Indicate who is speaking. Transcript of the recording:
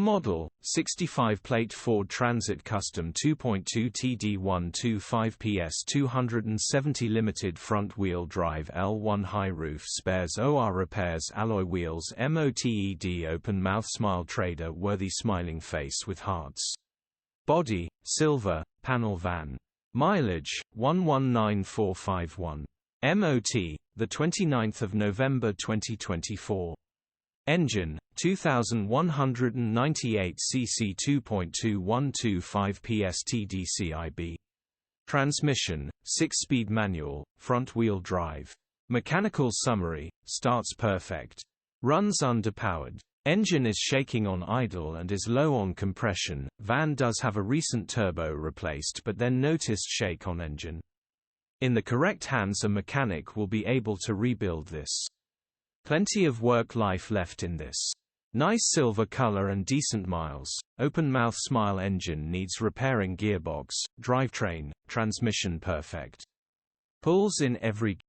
Speaker 1: Model, 65-plate Ford Transit Custom 2.2TD 125PS 270 limited front-wheel drive L1 high roof spares OR repairs alloy wheels MOTED open-mouth smile trader worthy smiling face with hearts. Body, silver, panel van. Mileage, 119451. MOT, 29 November 2024. Engine, 2198 cc 2.2 125PS TDCI-B. Transmission, 6-speed manual, front-wheel drive. Mechanical summary, starts perfect. Runs underpowered. Engine is shaking on idle and is low on compression. Van does have a recent turbo replaced but then noticed shake on engine. In the correct hands a mechanic will be able to rebuild this. Plenty of work life left in this. Nice silver color and decent miles. Open mouth smile engine needs repairing gearbox, drivetrain, transmission perfect. Pulls in every